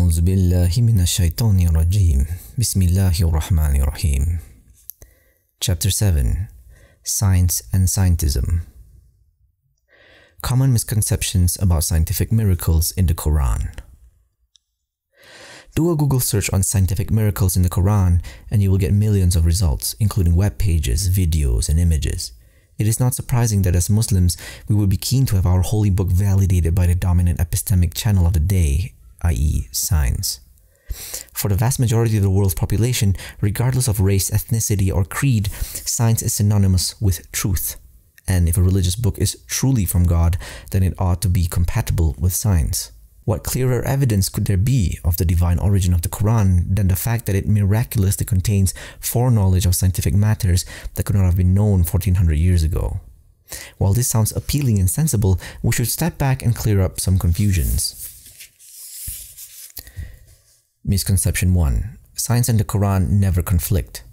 أعوذ بالله من الشيطان الرجيم بسم الله الرحمن الرحيم. Chapter 7. Science and Scientism. Common misconceptions about scientific miracles in the Quran. Do a Google search on scientific miracles in the Quran and you will get millions of results, including web pages, videos, and images. It is not surprising that as Muslims, we would be keen to have our holy book validated by the dominant epistemic channel of the day, i.e. science. For the vast majority of the world's population, regardless of race, ethnicity, or creed, science is synonymous with truth. And if a religious book is truly from God, then it ought to be compatible with science. What clearer evidence could there be of the divine origin of the Quran than the fact that it miraculously contains foreknowledge of scientific matters that could not have been known 1400 years ago? While this sounds appealing and sensible, we should step back and clear up some confusions. Misconception 1. Science and the Quran never conflict.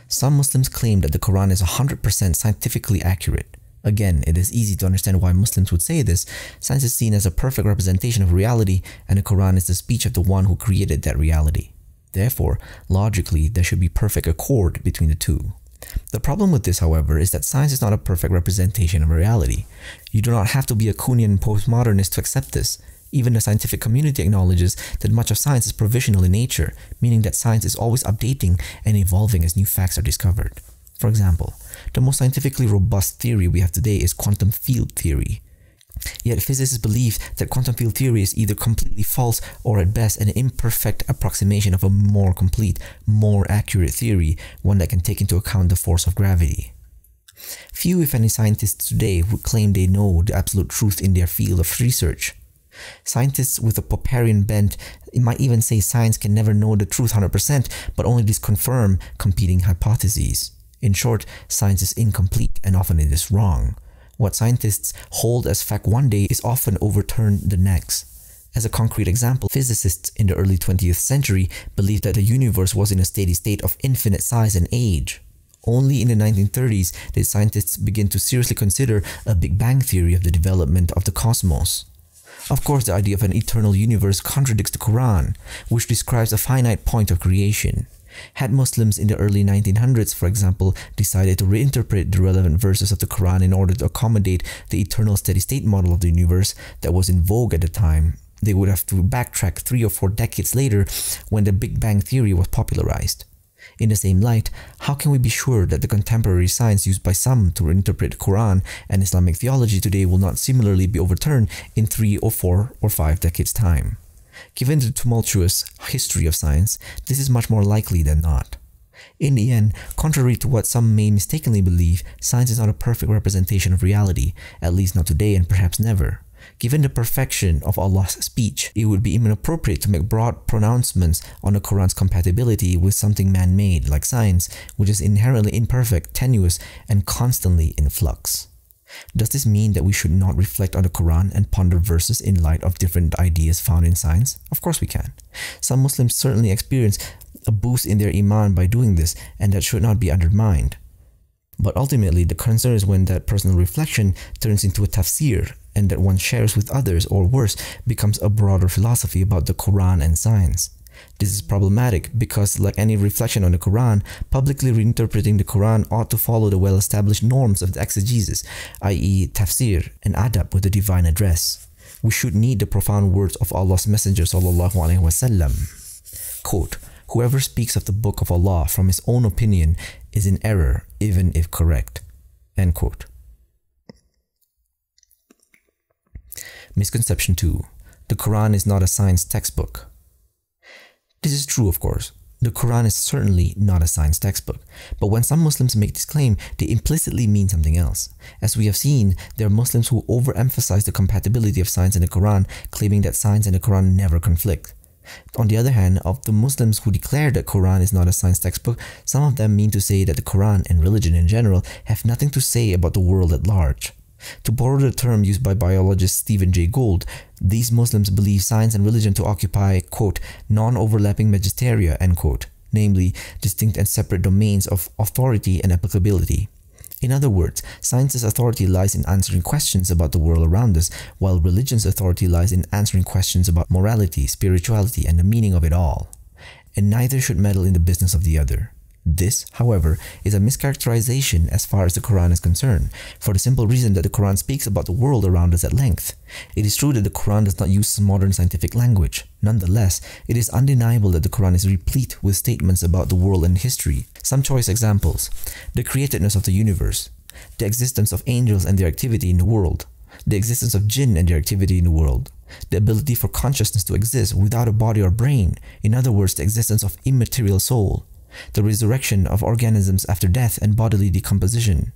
Some Muslims claim that the Quran is 100% scientifically accurate. Again, it is easy to understand why Muslims would say this. Science is seen as a perfect representation of reality, and the Quran is the speech of the one who created that reality. Therefore, logically, there should be perfect accord between the two. The problem with this, however, is that science is not a perfect representation of reality. You do not have to be a Kuhnian postmodernist to accept this. Even the scientific community acknowledges that much of science is provisional in nature, meaning that science is always updating and evolving as new facts are discovered. For example, the most scientifically robust theory we have today is quantum field theory. Yet physicists believe that quantum field theory is either completely false or at best an imperfect approximation of a more complete, more accurate theory, one that can take into account the force of gravity. Few, if any, scientists today would claim they know the absolute truth in their field of research. Scientists with a Popperian bent might even say science can never know the truth 100%, but only disconfirm competing hypotheses. In short, science is incomplete and often it is wrong. What scientists hold as fact one day is often overturned the next. As a concrete example, physicists in the early 20th century believed that the universe was in a steady state of infinite size and age. Only in the 1930s did scientists begin to seriously consider a Big Bang theory of the development of the cosmos. Of course, the idea of an eternal universe contradicts the Quran, which describes a finite point of creation. Had Muslims in the early 1900s, for example, decided to reinterpret the relevant verses of the Quran in order to accommodate the eternal steady-state model of the universe that was in vogue at the time, they would have to backtrack 3 or 4 decades later when the Big Bang theory was popularized. In the same light, how can we be sure that the contemporary science used by some to interpret the Quran and Islamic theology today will not similarly be overturned in 3 or 4 or 5 decades' time? Given the tumultuous history of science, this is much more likely than not. In the end, contrary to what some may mistakenly believe, science is not a perfect representation of reality, at least not today and perhaps never. Given the perfection of Allah's speech, it would be inappropriate to make broad pronouncements on the Quran's compatibility with something man-made like science, which is inherently imperfect, tenuous, and constantly in flux. Does this mean that we should not reflect on the Quran and ponder verses in light of different ideas found in science? Of course we can. Some Muslims certainly experience a boost in their iman by doing this, and that should not be undermined. But ultimately, the concern is when that personal reflection turns into a tafsir, and that one shares with others, or worse, becomes a broader philosophy about the Quran and science. This is problematic because, like any reflection on the Quran, publicly reinterpreting the Quran ought to follow the well-established norms of the exegesis, i.e. tafsir and adab with the divine address. We should need the profound words of Allah's Messenger ﷺ. Quote, "Whoever speaks of the book of Allah from his own opinion is in error, even if correct." End quote. Misconception 2. The Quran is not a science textbook. This is true, of course. The Quran is certainly not a science textbook, but when some Muslims make this claim, they implicitly mean something else. As we have seen, there are Muslims who overemphasize the compatibility of science and the Quran, claiming that science and the Quran never conflict. On the other hand, of the Muslims who declare that Quran is not a science textbook, some of them mean to say that the Quran and religion in general have nothing to say about the world at large. To borrow the term used by biologist Stephen Jay Gould, these Muslims believe science and religion to occupy, quote, non-overlapping magisteria, end quote, namely, distinct and separate domains of authority and applicability. In other words, science's authority lies in answering questions about the world around us, while religion's authority lies in answering questions about morality, spirituality, and the meaning of it all. And neither should meddle in the business of the other. This, however, is a mischaracterization as far as the Quran is concerned, for the simple reason that the Quran speaks about the world around us at length. It is true that the Quran does not use modern scientific language. Nonetheless, it is undeniable that the Quran is replete with statements about the world and history. Some choice examples: the createdness of the universe, the existence of angels and their activity in the world, the existence of jinn and their activity in the world, the ability for consciousness to exist without a body or brain, in other words, the existence of immaterial soul, the resurrection of organisms after death and bodily decomposition,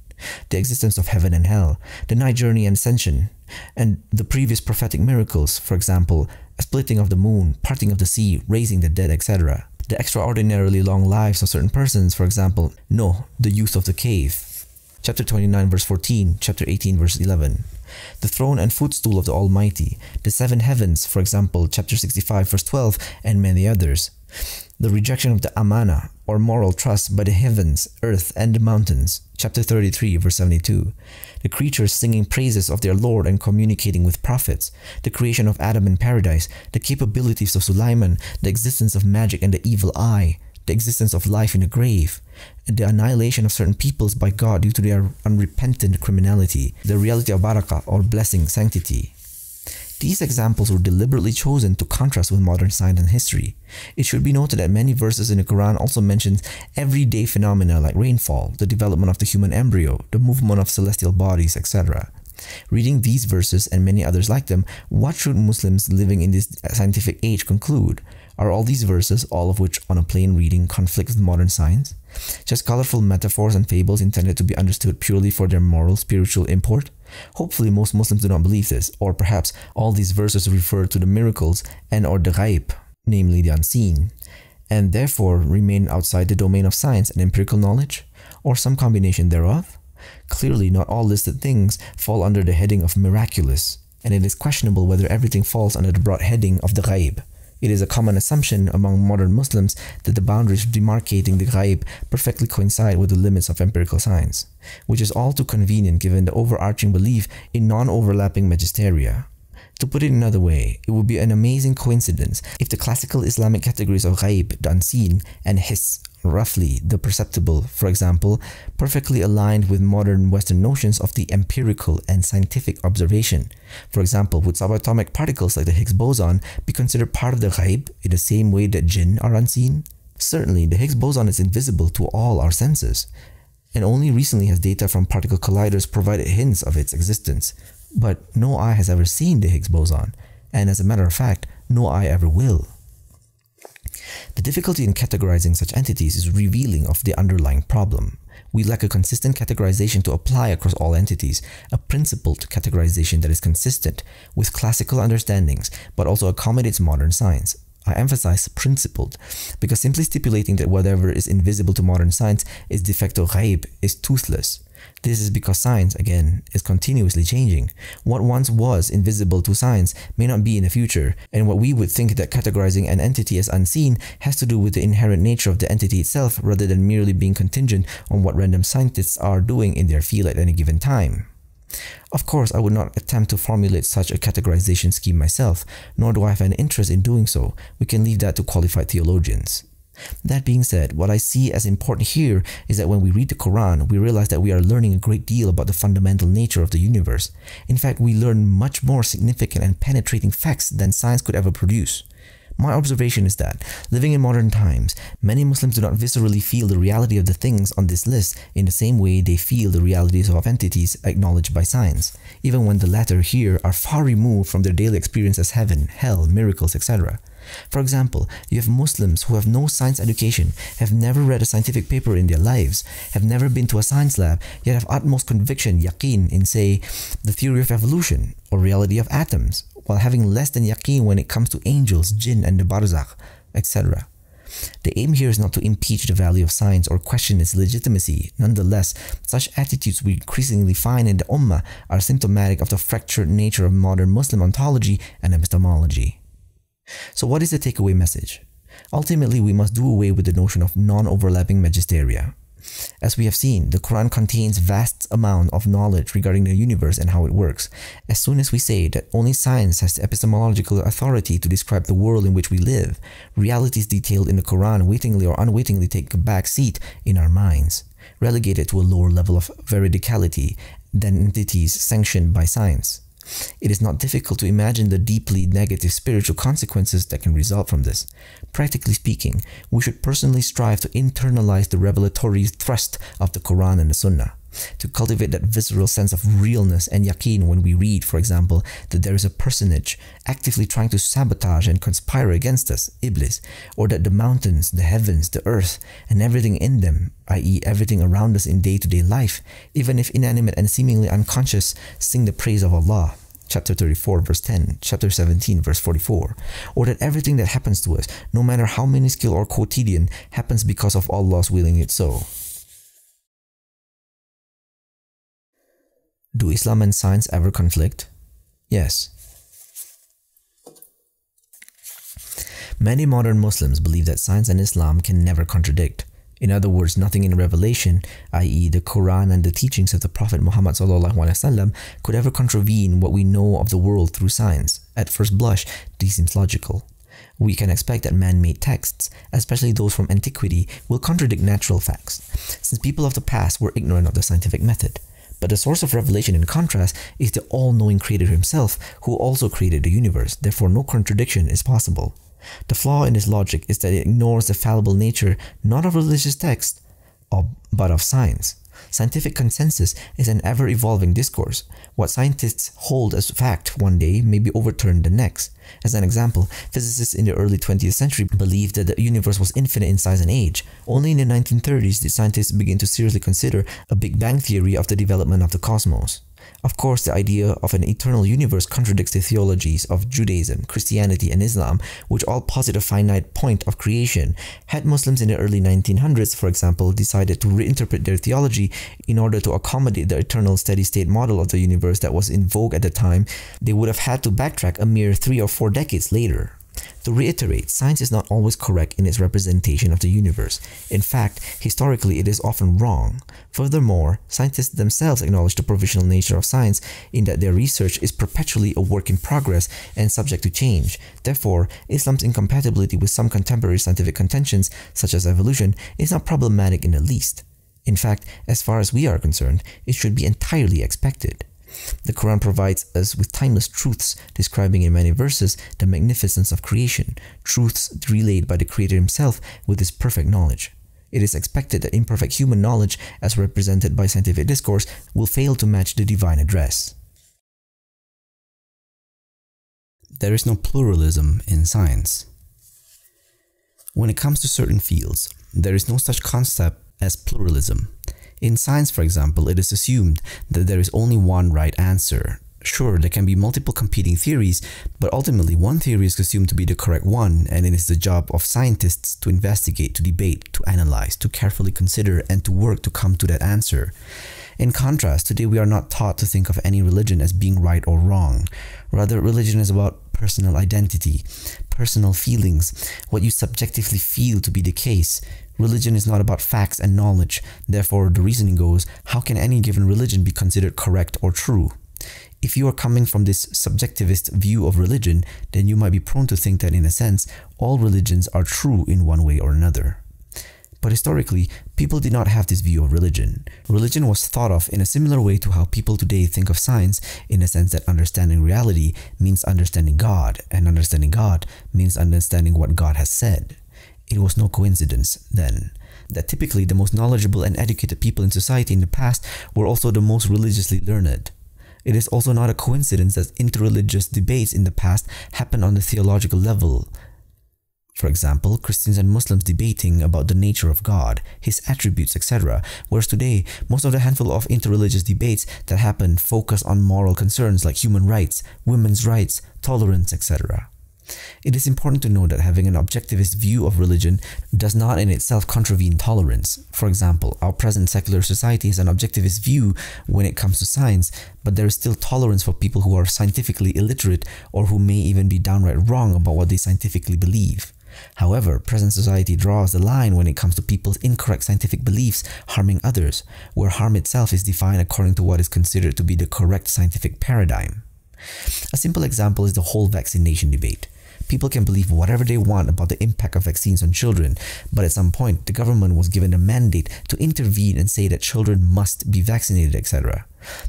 the existence of heaven and hell, the night journey and ascension, and the previous prophetic miracles, for example, a splitting of the moon, parting of the sea, raising the dead, etc. The extraordinarily long lives of certain persons, for example, Noah, the youth of the cave, chapter 29 verse 14, chapter 18 verse 11. The throne and footstool of the Almighty, the seven heavens, for example, chapter 65 verse 12, and many others. The rejection of the amana, or moral trust, by the heavens, earth, and the mountains, chapter 33 verse 72. The creatures singing praises of their Lord and communicating with prophets, the creation of Adam in paradise, the capabilities of Sulaiman, the existence of magic and the evil eye, the existence of life in the grave, and the annihilation of certain peoples by God due to their unrepentant criminality, the reality of barakah, or blessing, sanctity. These examples were deliberately chosen to contrast with modern science and history. It should be noted that many verses in the Quran also mention everyday phenomena like rainfall, the development of the human embryo, the movement of celestial bodies, etc. Reading these verses and many others like them, what should Muslims living in this scientific age conclude? Are all these verses, all of which on a plain reading conflict with modern science, just colorful metaphors and fables intended to be understood purely for their moral, spiritual import? Hopefully most Muslims do not believe this, or perhaps all these verses refer to the miracles and or the ghaib, namely the unseen, and therefore remain outside the domain of science and empirical knowledge, or some combination thereof? Clearly not all listed things fall under the heading of miraculous, and it is questionable whether everything falls under the broad heading of the ghaib. It is a common assumption among modern Muslims that the boundaries demarcating the ghaib perfectly coincide with the limits of empirical science, which is all too convenient given the overarching belief in non-overlapping magisteria. To put it another way, it would be an amazing coincidence if the classical Islamic categories of ghaib, the unseen, and hiss, roughly the perceptible, for example, perfectly aligned with modern Western notions of the empirical and scientific observation. For example, would subatomic particles like the Higgs boson be considered part of the ghaib in the same way that jinn are unseen? Certainly, the Higgs boson is invisible to all our senses, and only recently has data from particle colliders provided hints of its existence. But no eye has ever seen the Higgs boson, and as a matter of fact, no eye ever will. The difficulty in categorizing such entities is revealing of the underlying problem. We lack a consistent categorization to apply across all entities, a principled categorization that is consistent with classical understandings but also accommodates modern science. I emphasize principled, because simply stipulating that whatever is invisible to modern science is de facto ghaib is toothless. This is because science, again, is continuously changing. What once was invisible to science may not be in the future, and what we would think that categorizing an entity as unseen has to do with the inherent nature of the entity itself rather than merely being contingent on what random scientists are doing in their field at any given time. Of course, I would not attempt to formulate such a categorization scheme myself, nor do I have an interest in doing so. We can leave that to qualified theologians. That being said, what I see as important here is that when we read the Quran, we realize that we are learning a great deal about the fundamental nature of the universe. In fact, we learn much more significant and penetrating facts than science could ever produce. My observation is that, living in modern times, many Muslims do not viscerally feel the reality of the things on this list in the same way they feel the realities of entities acknowledged by science, even when the latter here are far removed from their daily experience as heaven, hell, miracles, etc. For example, you have Muslims who have no science education, have never read a scientific paper in their lives, have never been to a science lab, yet have utmost conviction, yaqeen, in say, the theory of evolution or reality of atoms, while having less than yaqeen when it comes to angels, jinn and the barzakh, etc. The aim here is not to impeach the value of science or question its legitimacy. Nonetheless, such attitudes we increasingly find in the Ummah are symptomatic of the fractured nature of modern Muslim ontology and epistemology. So what is the takeaway message? Ultimately, we must do away with the notion of non-overlapping magisteria. As we have seen, the Quran contains vast amount of knowledge regarding the universe and how it works. As soon as we say that only science has the epistemological authority to describe the world in which we live, realities detailed in the Quran wittingly or unwittingly take a back seat in our minds, relegated to a lower level of veridicality than entities sanctioned by science. It is not difficult to imagine the deeply negative spiritual consequences that can result from this. Practically speaking, we should personally strive to internalize the revelatory thrust of the Quran and the Sunnah, to cultivate that visceral sense of realness and yaqeen when we read, for example, that there is a personage actively trying to sabotage and conspire against us, Iblis, or that the mountains, the heavens, the earth, and everything in them, i.e. everything around us in day-to-day life, even if inanimate and seemingly unconscious, sing the praise of Allah. Chapter 34 verse 10, chapter 17 verse 44, or that everything that happens to us, no matter how minuscule or quotidian, happens because of Allah's willing it so. Do Islam and science ever conflict? Yes. Many modern Muslims believe that science and Islam can never contradict. In other words, nothing in Revelation, i.e. the Quran and the teachings of the Prophet Muhammad ﷺ, could ever contravene what we know of the world through science. At first blush, this seems logical. We can expect that man-made texts, especially those from antiquity, will contradict natural facts, since people of the past were ignorant of the scientific method. But the source of revelation, in contrast, is the all-knowing Creator Himself, who also created the universe. Therefore, no contradiction is possible. The flaw in this logic is that it ignores the fallible nature not of religious text, but of science. Scientific consensus is an ever-evolving discourse. What scientists hold as fact one day may be overturned the next. As an example, physicists in the early 20th century believed that the universe was infinite in size and age. Only in the 1930s did scientists begin to seriously consider a Big Bang theory of the development of the cosmos. Of course, the idea of an eternal universe contradicts the theologies of Judaism, Christianity, and Islam, which all posit a finite point of creation. Had Muslims in the early 1900s, for example, decided to reinterpret their theology in order to accommodate the eternal steady-state model of the universe that was in vogue at the time, they would have had to backtrack a mere 3 or 4 decades later. To reiterate, science is not always correct in its representation of the universe. In fact, historically it is often wrong. Furthermore, scientists themselves acknowledge the provisional nature of science in that their research is perpetually a work in progress and subject to change. Therefore, Islam's incompatibility with some contemporary scientific contentions, such as evolution, is not problematic in the least. In fact, as far as we are concerned, it should be entirely expected. The Quran provides us with timeless truths, describing in many verses the magnificence of creation, truths relayed by the Creator Himself with His perfect knowledge. It is expected that imperfect human knowledge, as represented by scientific discourse, will fail to match the divine address. There is no pluralism in science. When it comes to certain fields, there is no such concept as pluralism. In science, for example, it is assumed that there is only one right answer. Sure, there can be multiple competing theories, but ultimately one theory is assumed to be the correct one, and it is the job of scientists to investigate, to debate, to analyze, to carefully consider, and to work to come to that answer. In contrast, today we are not taught to think of any religion as being right or wrong. Rather, religion is about personal identity, personal feelings, what you subjectively feel to be the case. Religion is not about facts and knowledge. Therefore, the reasoning goes, how can any given religion be considered correct or true? If you are coming from this subjectivist view of religion, then you might be prone to think that in a sense, all religions are true in one way or another. But historically, people did not have this view of religion. Religion was thought of in a similar way to how people today think of science, in a sense that understanding reality means understanding God, and understanding God means understanding what God has said. It was no coincidence, then, that typically the most knowledgeable and educated people in society in the past were also the most religiously learned. It is also not a coincidence that interreligious debates in the past happened on the theological level. For example, Christians and Muslims debating about the nature of God, His attributes, etc., whereas today, most of the handful of interreligious debates that happen focus on moral concerns like human rights, women's rights, tolerance, etc. It is important to note that having an objectivist view of religion does not in itself contravene tolerance. For example, our present secular society has an objectivist view when it comes to science, but there is still tolerance for people who are scientifically illiterate or who may even be downright wrong about what they scientifically believe. However, present society draws the line when it comes to people's incorrect scientific beliefs harming others, where harm itself is defined according to what is considered to be the correct scientific paradigm. A simple example is the whole vaccination debate. People can believe whatever they want about the impact of vaccines on children, but at some point, the government was given a mandate to intervene and say that children must be vaccinated, etc.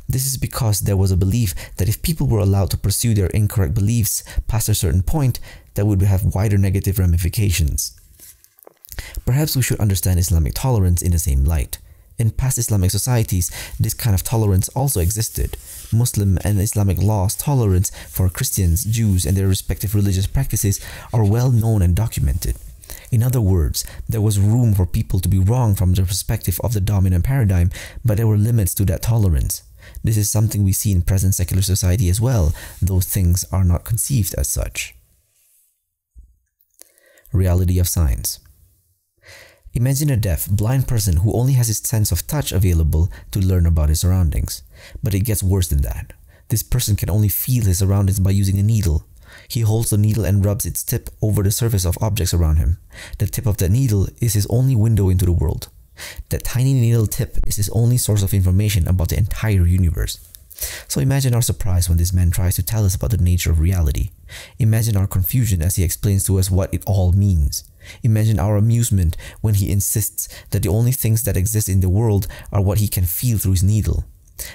This is because there was a belief that if people were allowed to pursue their incorrect beliefs past a certain point, that would have wider negative ramifications. Perhaps we should understand Islamic tolerance in the same light. In past Islamic societies, this kind of tolerance also existed. Muslim and Islamic law's tolerance for Christians, Jews, and their respective religious practices are well known and documented. In other words, there was room for people to be wrong from the perspective of the dominant paradigm, but there were limits to that tolerance. This is something we see in present secular society as well, though things are not conceived as such. Reality of science. Imagine a deaf, blind person who only has his sense of touch available to learn about his surroundings. But it gets worse than that. This person can only feel his surroundings by using a needle. He holds the needle and rubs its tip over the surface of objects around him. The tip of that needle is his only window into the world. That tiny needle tip is his only source of information about the entire universe. So imagine our surprise when this man tries to tell us about the nature of reality. Imagine our confusion as he explains to us what it all means. Imagine our amusement when he insists that the only things that exist in the world are what he can feel through his needle.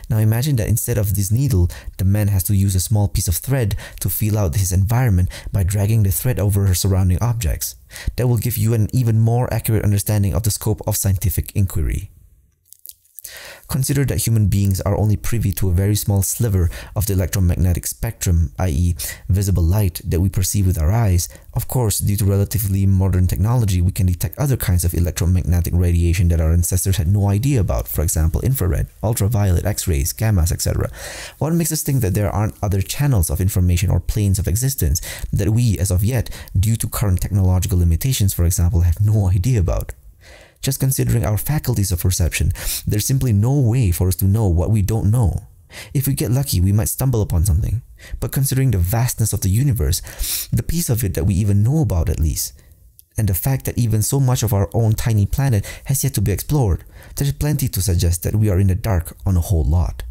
Now imagine that instead of this needle, the man has to use a small piece of thread to feel out his environment by dragging the thread over her surrounding objects. That will give you an even more accurate understanding of the scope of scientific inquiry. Consider that human beings are only privy to a very small sliver of the electromagnetic spectrum, i.e. visible light, that we perceive with our eyes. Of course, due to relatively modern technology, we can detect other kinds of electromagnetic radiation that our ancestors had no idea about, for example, infrared, ultraviolet, X-rays, gammas, etc. What makes us think that there aren't other channels of information or planes of existence that we, as of yet, due to current technological limitations, for example, have no idea about? Just considering our faculties of perception, there's simply no way for us to know what we don't know. If we get lucky, we might stumble upon something. But considering the vastness of the universe, the piece of it that we even know about at least, and the fact that even so much of our own tiny planet has yet to be explored, there's plenty to suggest that we are in the dark on a whole lot.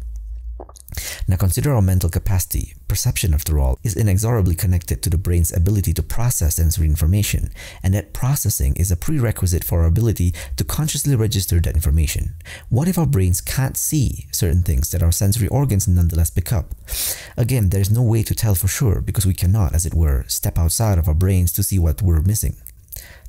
Now consider our mental capacity. Perception, after all, is inexorably connected to the brain's ability to process sensory information, and that processing is a prerequisite for our ability to consciously register that information. What if our brains can't see certain things that our sensory organs nonetheless pick up? Again, there's no way to tell for sure because we cannot, as it were, step outside of our brains to see what we're missing.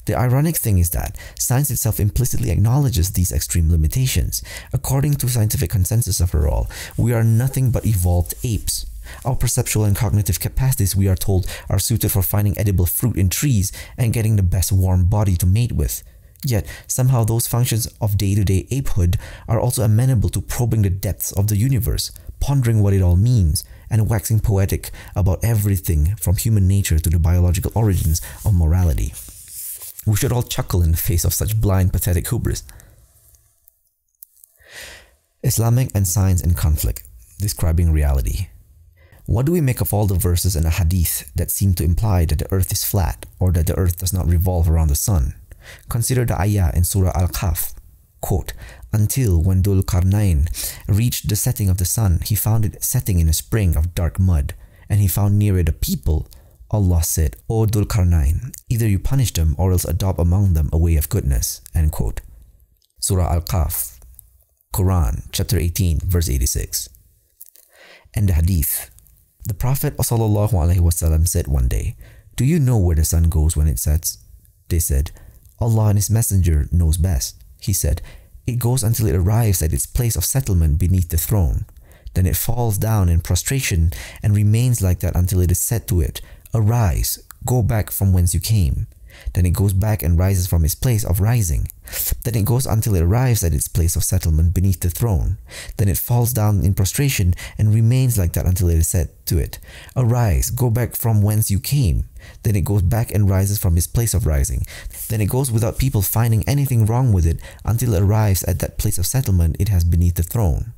The ironic thing is that science itself implicitly acknowledges these extreme limitations. According to scientific consensus, after all, we are nothing but evolved apes. Our perceptual and cognitive capacities, we are told, are suited for finding edible fruit in trees and getting the best warm body to mate with. Yet, somehow those functions of day-to-day apehood are also amenable to probing the depths of the universe, pondering what it all means, and waxing poetic about everything from human nature to the biological origins of morality. We should all chuckle in the face of such blind, pathetic hubris. Islamic and science in conflict, describing reality. What do we make of all the verses in a hadith that seem to imply that the earth is flat or that the earth does not revolve around the sun? Consider the ayah in Surah Al-Kahf. Quote, "Until when Dhul Qarnayn reached the setting of the sun, he found it setting in a spring of dark mud, and he found near it a people. Allah said, O Dhul Qarnayn, either you punish them or else adopt among them a way of goodness." End quote. Surah Al-Kahf, Quran, chapter 18, verse 86. And the hadith. The Prophet ﷺ said one day, "Do you know where the sun goes when it sets?" They said, "Allah and His Messenger knows best." He said, "It goes until it arrives at its place of settlement beneath the throne. Then it falls down in prostration and remains like that until it is said to it, 'Arise, go back from whence you came.' Then it goes back and rises from its place of rising. Then it goes until it arrives at its place of settlement beneath the throne. Then it falls down in prostration and remains like that until it is said to it, 'Arise, go back from whence you came.' Then it goes back and rises from its place of rising. Then it goes without people finding anything wrong with it until it arrives at that place of settlement it has beneath the throne.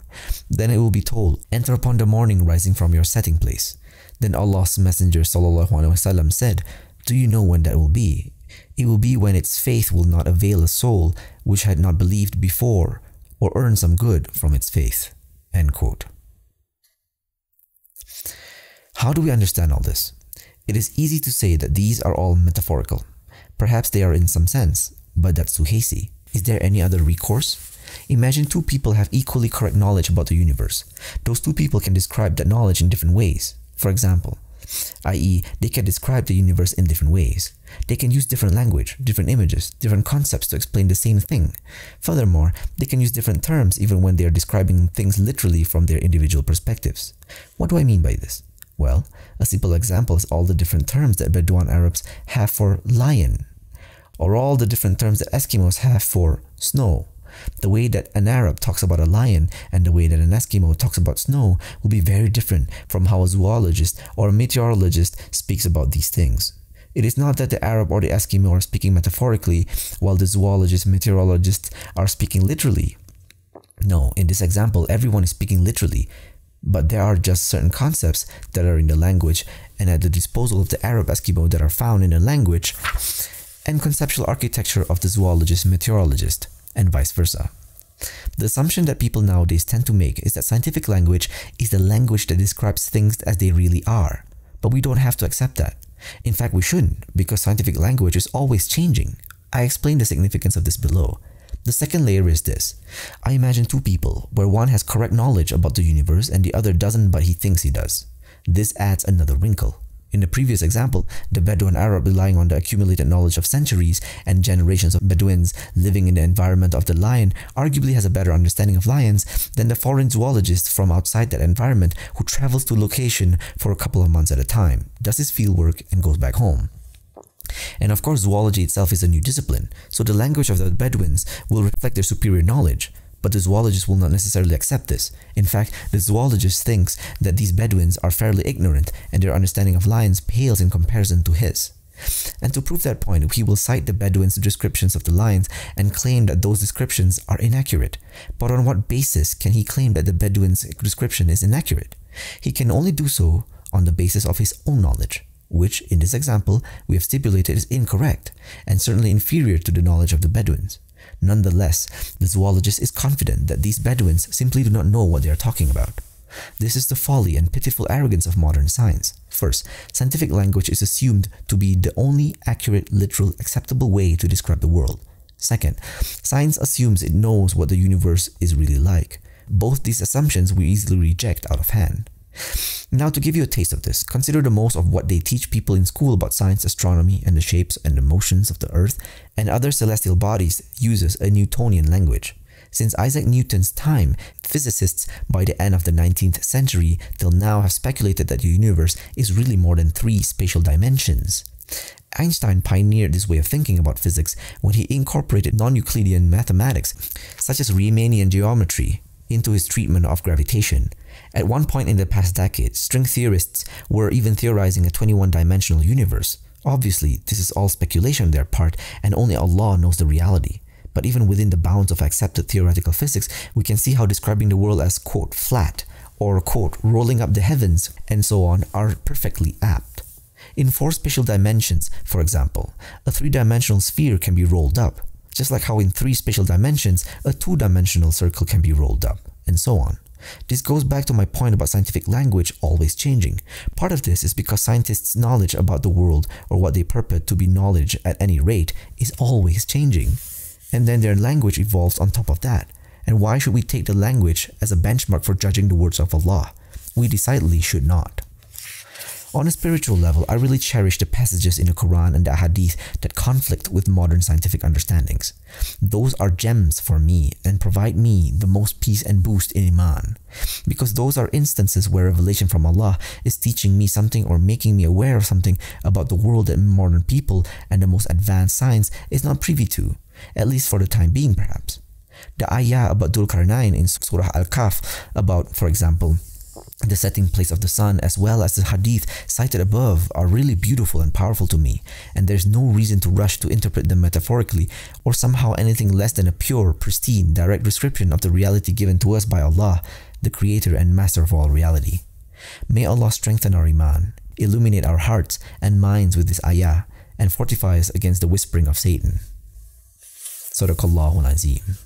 Then it will be told, 'Enter upon the morning rising from your setting place.' Then Allah's Messenger ﷺ said, 'Do you know when that will be?' It will be when its faith will not avail a soul which had not believed before or earned some good from its faith." End quote. How do we understand all this? It is easy to say that these are all metaphorical. Perhaps they are in some sense, but that's too hasty. Is there any other recourse? Imagine two people have equally correct knowledge about the universe. Those two people can describe that knowledge in different ways. For example, i.e., they can describe the universe in different ways. They can use different language, different images, different concepts to explain the same thing. Furthermore, they can use different terms even when they are describing things literally from their individual perspectives. What do I mean by this? Well, a simple example is all the different terms that Bedouin Arabs have for lion, or all the different terms that Eskimos have for snow. The way that an Arab talks about a lion and the way that an Eskimo talks about snow will be very different from how a zoologist or a meteorologist speaks about these things. It is not that the Arab or the Eskimo are speaking metaphorically while the zoologist and meteorologists are speaking literally. No, in this example, everyone is speaking literally, but there are just certain concepts that are in the language and at the disposal of the Arab Eskimo that are found in the language and conceptual architecture of the zoologist and meteorologist, and vice versa. The assumption that people nowadays tend to make is that scientific language is the language that describes things as they really are, but we don't have to accept that. In fact, we shouldn't, because scientific language is always changing. I explain the significance of this below. The second layer is this. I imagine two people, where one has correct knowledge about the universe and the other doesn't, but he thinks he does. This adds another wrinkle. In the previous example, the Bedouin Arab relying on the accumulated knowledge of centuries and generations of Bedouins living in the environment of the lion arguably has a better understanding of lions than the foreign zoologist from outside that environment who travels to location for a couple of months at a time, does his fieldwork and goes back home. And of course, zoology itself is a new discipline, so the language of the Bedouins will reflect their superior knowledge, but the zoologist will not necessarily accept this. In fact, the zoologist thinks that these Bedouins are fairly ignorant and their understanding of lions pales in comparison to his. And to prove that point, he will cite the Bedouins' descriptions of the lions and claim that those descriptions are inaccurate. But on what basis can he claim that the Bedouins' description is inaccurate? He can only do so on the basis of his own knowledge, which, in this example, we have stipulated is incorrect and certainly inferior to the knowledge of the Bedouins. Nonetheless, the zoologist is confident that these Bedouins simply do not know what they are talking about. This is the folly and pitiful arrogance of modern science. First, scientific language is assumed to be the only accurate, literal, acceptable way to describe the world. Second, science assumes it knows what the universe is really like. Both these assumptions we easily reject out of hand. Now, to give you a taste of this, consider the most of what they teach people in school about science, astronomy, and the shapes and the motions of the earth and other celestial bodies uses a Newtonian language. Since Isaac Newton's time, physicists by the end of the 19th century till now have speculated that the universe is really more than 3 spatial dimensions. Einstein pioneered this way of thinking about physics when he incorporated non-Euclidean mathematics, such as Riemannian geometry, into his treatment of gravitation. At one point in the past decade, string theorists were even theorizing a 21-dimensional universe. Obviously, this is all speculation on their part, and only Allah knows the reality. But even within the bounds of accepted theoretical physics, we can see how describing the world as, quote, flat, or, quote, rolling up the heavens, and so on, are perfectly apt. In 4 spatial dimensions, for example, a 3-dimensional sphere can be rolled up, just like how in 3 spatial dimensions, a 2-dimensional circle can be rolled up, and so on. This goes back to my point about scientific language always changing. Part of this is because scientists' knowledge about the world, or what they purport to be knowledge at any rate, is always changing. And then their language evolves on top of that. And why should we take the language as a benchmark for judging the words of Allah? We decidedly should not. On a spiritual level, I really cherish the passages in the Quran and the Hadith that conflict with modern scientific understandings. Those are gems for me and provide me the most peace and boost in Iman. Because those are instances where revelation from Allah is teaching me something or making me aware of something about the world that modern people and the most advanced science is not privy to, at least for the time being perhaps. The ayah about Dhul Qarnayn in Surah Al-Kahf about, for example, the setting place of the sun, as well as the hadith cited above, are really beautiful and powerful to me, and there's no reason to rush to interpret them metaphorically or somehow anything less than a pure, pristine, direct description of the reality given to us by Allah, the creator and master of all reality. May Allah strengthen our Iman, illuminate our hearts and minds with this ayah, and fortifies against the whispering of Satan. Sadaqallahu al-Azim.